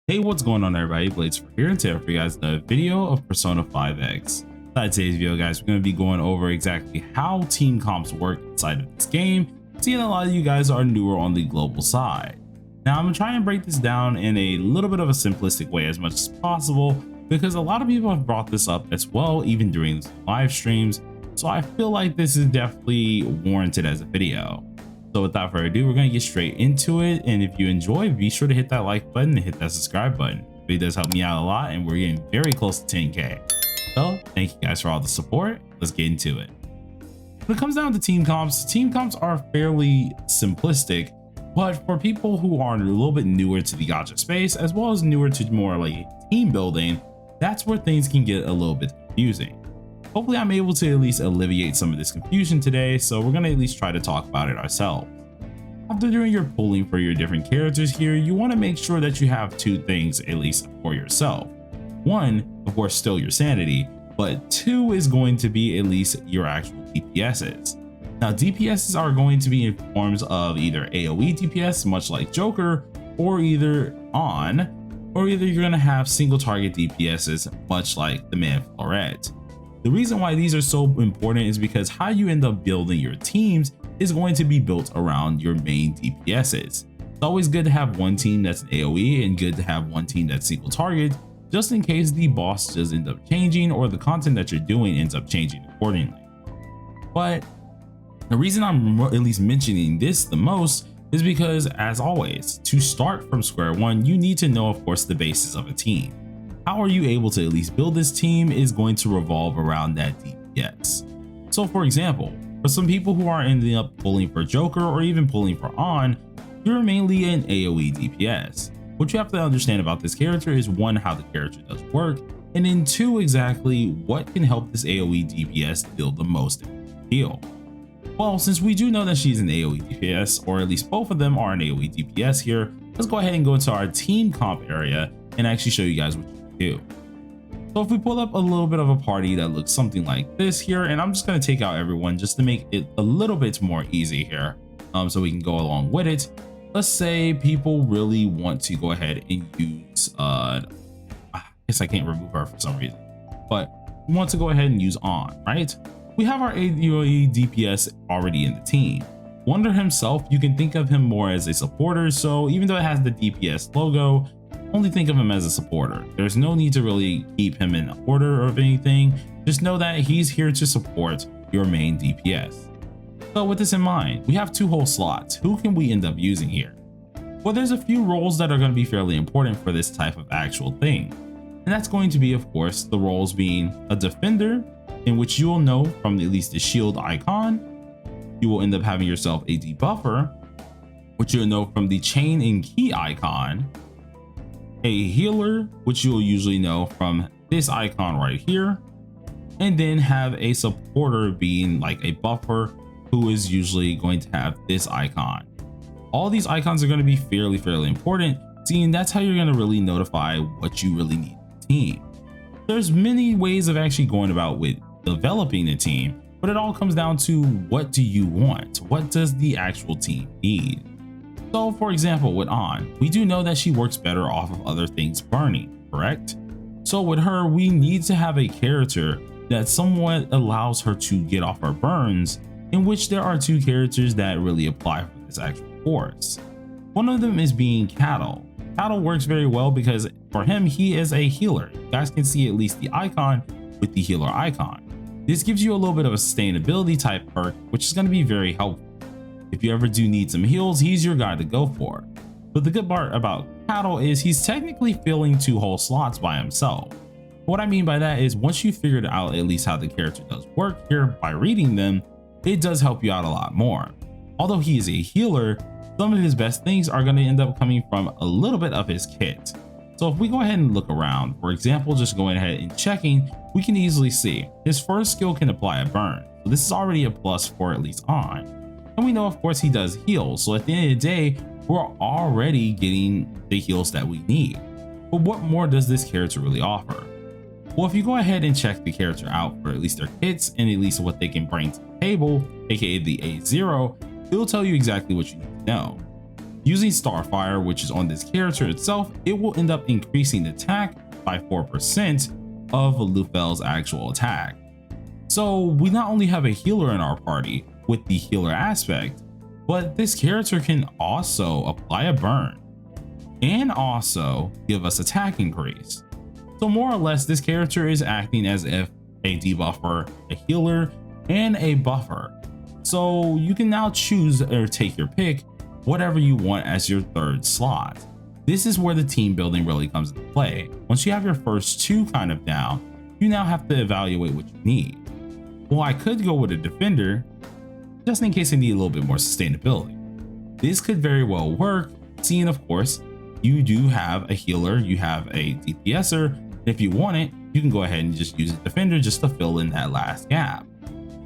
Hey, what's going on everybody? Blades for here and today for you guys the video of Persona 5X. In today's video guys, we're going to be going over exactly how team comps work inside of this game, seeing a lot of you guys are newer on the global side. Now I'm going to try and break this down in a little bit of a simplistic way as much as possible, because a lot of people have brought this up as well even during live streams, so I feel like this is definitely warranted as a video. So without further ado, we're going to get straight into it. And if you enjoy, be sure to hit that like button and hit that subscribe button. It does help me out a lot and we're getting very close to 10K. So thank you guys for all the support. Let's get into it. When it comes down to team comps are fairly simplistic, but for people who are a little bit newer to the gacha space, as well as newer to more like team building, that's where things can get a little bit confusing. Hopefully I'm able to at least alleviate some of this confusion today, so we're going to at least try to talk about it ourselves. After doing your pulling for your different characters here, you want to make sure that you have two things at least for yourself. One, of course, still your sanity, but two is going to be at least your actual DPSs. Now DPSs are going to be in forms of either AoE DPS, much like Joker, or either you're going to have single target DPSs, much like the man Floret. The reason why these are so important is because how you end up building your teams is going to be built around your main DPSs. It's always good to have one team that's an AoE and good to have one team that's single target, just in case the boss does end up changing or the content that you're doing ends up changing accordingly. But the reason I'm at least mentioning this the most is because, as always, to start from square one, you need to know, of course, the basis of a team. How are you able to at least build this team is going to revolve around that DPS. So for example, for some people who are ending up pulling for Joker or even pulling for On, you're mainly an AoE DPS. What you have to understand about this character is one, how the character does work, and then two, exactly what can help this AoE DPS deal the most deal. Well, since we do know that she's an AoE DPS, or at least both of them are an AoE DPS here, let's go ahead and go into our team comp area and actually show you guys what do. So if we pull up a little bit of a party that looks something like this here, and I'm just going to take out everyone just to make it a little bit more easy here, so we can go along with it. Let's say people really want to go ahead and use I guess I can't remove her for some reason, but we want to go ahead and use On, right? We have our AoE DPS already in the team. Wonder himself, you can think of him more as a supporter, so even though it has the DPS logo, only think of him as a supporter. There's no need to really keep him in order of anything. Just know that he's here to support your main DPS. So with this in mind, we have two whole slots. Who can we end up using here? Well, there's a few roles that are going to be fairly important for this type of actual thing. And that's going to be, of course, the roles being a defender, in which you will know from at least the shield icon. You will end up having yourself a debuffer, which you'll know from the chain and key icon. A healer, which you'll usually know from this icon right here, and then have a supporter being like a buffer, who is usually going to have this icon. All these icons are going to be fairly important, seeing that's how you're going to really notify what you really need in the team. There's many ways of actually going about with developing a team, but it all comes down to what do you want? What does the actual team need? So for example, with On, we do know that she works better off of other things burning, correct? So with her, we need to have a character that somewhat allows her to get off her burns, in which there are two characters that really apply for this actual course. One of them is being Cattle. Cattle works very well because for him, he is a healer. You guys can see at least the icon with the healer icon. This gives you a little bit of a sustainability type perk, which is going to be very helpful. If you ever do need some heals, he's your guy to go for. But the good part about Cattle is he's technically filling two whole slots by himself. What I mean by that is once you figured out at least how the character does work here by reading them, it does help you out a lot more. Although he is a healer, some of his best things are going to end up coming from a little bit of his kit. So if we go ahead and look around, for example, just going ahead and checking, we can easily see his first skill can apply a burn. So this is already a plus for at least On. And we know, of course, he does heal. So at the end of the day, we're already getting the heals that we need. But what more does this character really offer? Well, if you go ahead and check the character out for at least their kits and at least what they can bring to the table, aka the A0, it will tell you exactly what you need to know. Using Starfire, which is on this character itself, it will end up increasing the attack by 4% of Lufel's actual attack. So we not only have a healer in our party with the healer aspect, but this character can also apply a burn and also give us attack increase. So more or less, this character is acting as if a debuffer, a healer, and a buffer. So you can now choose or take your pick, whatever you want as your third slot. This is where the team building really comes into play. Once you have your first two kind of down, you now have to evaluate what you need. Well, I could go with a defender, just in case I need a little bit more sustainability. This could very well work, seeing of course, you do have a healer, you have a DPSer, and if you want it, you can go ahead and just use a defender just to fill in that last gap.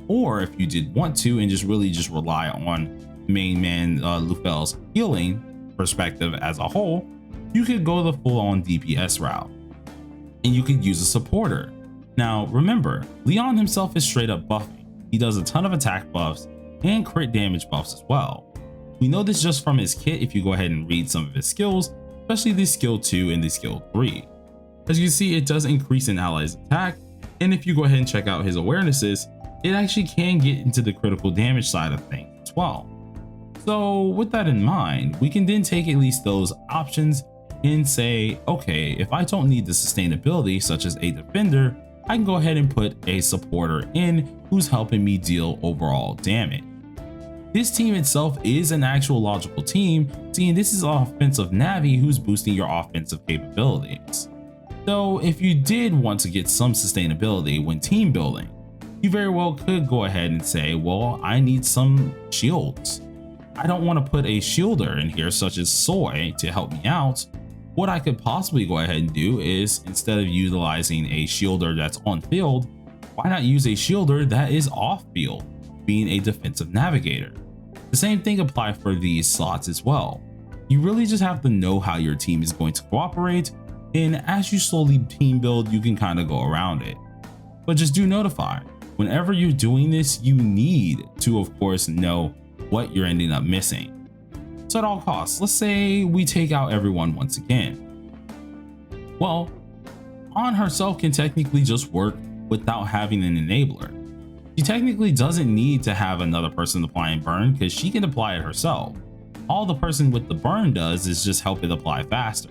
Or if you did want to and just really just rely on main man Lufel's healing perspective as a whole, you could go the full-on DPS route and you could use a supporter. Now remember, Leon himself is straight up buffing. He does a ton of attack buffs and crit damage buffs as well. We know this just from his kit if you go ahead and read some of his skills, especially the skill 2 and the skill 3. As you can see, it does increase an ally's attack, and if you go ahead and check out his awarenesses, it actually can get into the critical damage side of things as well. So with that in mind, we can then take at least those options and say, okay, if I don't need the sustainability such as a defender, I can go ahead and put a supporter in who's helping me deal overall damage. This team itself is an actual logical team, seeing this is an offensive Navi who's boosting your offensive capabilities. So if you did want to get some sustainability when team building, you very well could go ahead and say, well, I need some shields. I don't want to put a shielder in here such as Soy to help me out. What I could possibly go ahead and do is, instead of utilizing a shielder that's on field, why not use a shielder that is off field, being a defensive navigator? The same thing applies for these slots as well. You really just have to know how your team is going to cooperate, and as you slowly team build, you can kind of go around it. But just do notify, whenever you're doing this, you need to of course know what you're ending up missing. So at all costs, let's say we take out everyone once again. Well, An herself can technically just work without having an enabler. She technically doesn't need to have another person applying burn because she can apply it herself. All the person with the burn does is just help it apply faster.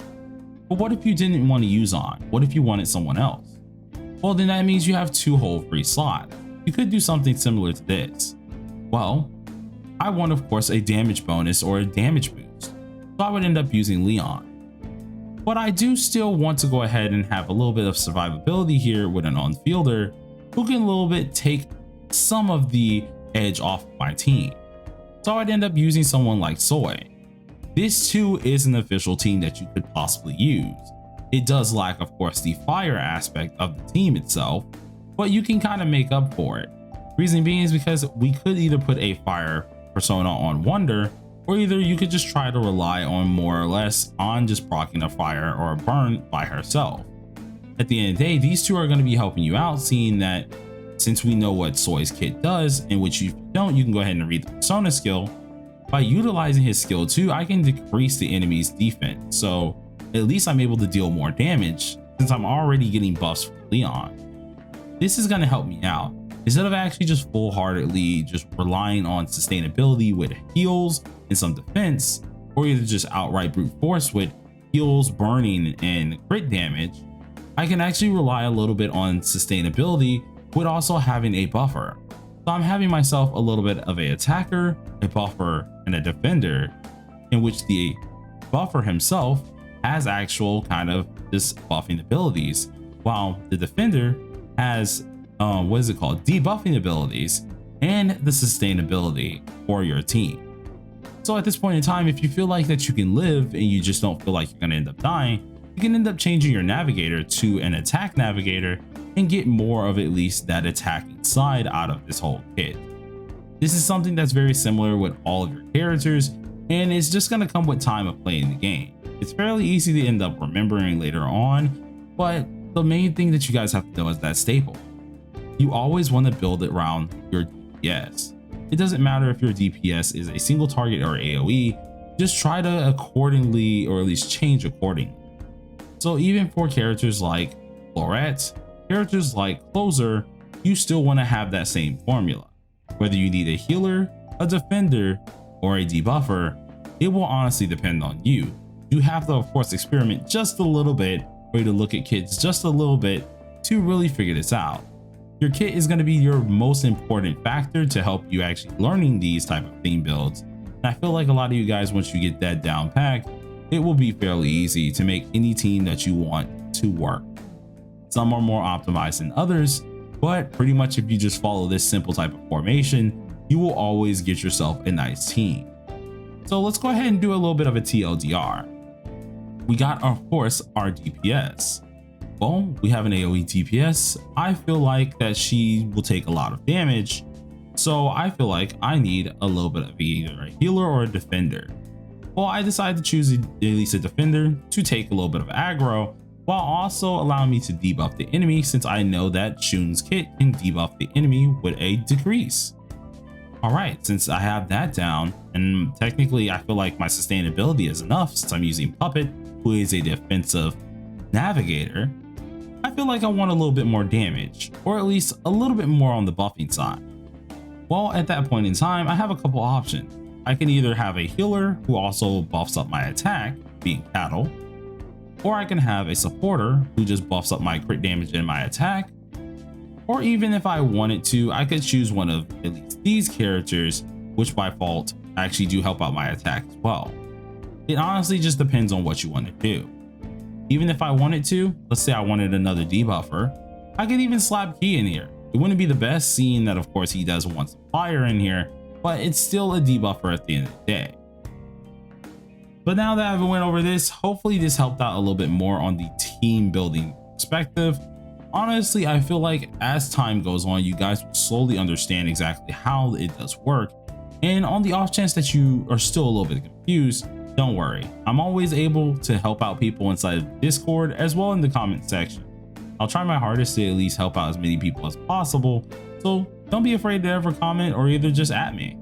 But what if you didn't want to use An? What if you wanted someone else? Well, then that means you have 2 whole free slots. You could do something similar to this. Well, I want of course a damage bonus or a damage boost, so I would end up using Leon. But I do still want to go ahead and have a little bit of survivability here with an on-fielder who can a little bit take some of the edge off of my team. So I'd end up using someone like Soy. This too is an official team that you could possibly use. It does lack of course the fire aspect of the team itself, but you can kind of make up for it. Reason being is because we could either put a fire persona on Wonder, or either you could just try to rely on more or less on just proccing a fire or a burn by herself. At the end of the day, these two are going to be helping you out, seeing that since we know what Soy's kit does, and which you don't, you can go ahead and read the persona skill. By utilizing his skill 2, I can decrease the enemy's defense, so at least I'm able to deal more damage since I'm already getting buffs from Leon. This is going to help me out. Instead of actually just full-heartedly just relying on sustainability with heals and some defense, or either just outright brute force with heals, burning, and crit damage, I can actually rely a little bit on sustainability with also having a buffer. So I'm having myself a little bit of an attacker, a buffer, and a defender, in which the buffer himself has actual kind of just buffing abilities, while the defender has debuffing abilities and the sustainability for your team. So at this point in time, if you feel like that you can live and you just don't feel like you're going to end up dying, you can end up changing your navigator to an attack navigator and get more of at least that attacking side out of this whole kit. This is something that's very similar with all of your characters, and it's just going to come with time of playing the game. It's fairly easy to end up remembering later on, but the main thing that you guys have to know is that staple. You always want to build it around your DPS. It doesn't matter if your DPS is a single target or AoE, just try to accordingly, or at least change accordingly. So even for characters like Florette, characters like Closer, you still want to have that same formula. Whether you need a healer, a defender, or a debuffer, it will honestly depend on you. You have to, of course, experiment just a little bit, or to look at kits just a little bit to really figure this out. Your kit is going to be your most important factor to help you actually learning these type of theme builds. And I feel like a lot of you guys, once you get that down packed, it will be fairly easy to make any team that you want to work. Some are more optimized than others, but pretty much if you just follow this simple type of formation, you will always get yourself a nice team. So let's go ahead and do a little bit of a TLDR. We got, of course, our DPS. Well, we have an AoE DPS. I feel like that she will take a lot of damage, so I feel like I need a little bit of either a healer or a defender. Well, I decided to choose at least a defender to take a little bit of aggro, while also allowing me to debuff the enemy, since I know that Shun's kit can debuff the enemy with a decrease. Alright, since I have that down, and technically I feel like my sustainability is enough since I'm using Puppet, who is a defensive navigator, I feel like I want a little bit more damage, or at least a little bit more on the buffing side. Well, at that point in time, I have a couple options. I can either have a healer who also buffs up my attack, being Cattle, or I can have a supporter who just buffs up my crit damage and my attack, or even if I wanted to, I could choose one of at least these characters, which by default actually do help out my attack as well. It honestly just depends on what you want to do. Even if I wanted to, let's say I wanted another debuffer, I could even slap Key in here. It wouldn't be the best, seeing that of course he does want some fire in here, but it's still a debuffer at the end of the day. But now that I've went over this, hopefully this helped out a little bit more on the team building perspective. Honestly, I feel like as time goes on, you guys will slowly understand exactly how it does work. And on the off chance that you are still a little bit confused, don't worry. I'm always able to help out people inside of Discord as well in the comment section. I'll try my hardest to at least help out as many people as possible. So don't be afraid to ever comment or either just at me.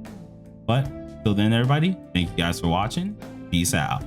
But till then, everybody, thank you guys for watching. Peace out.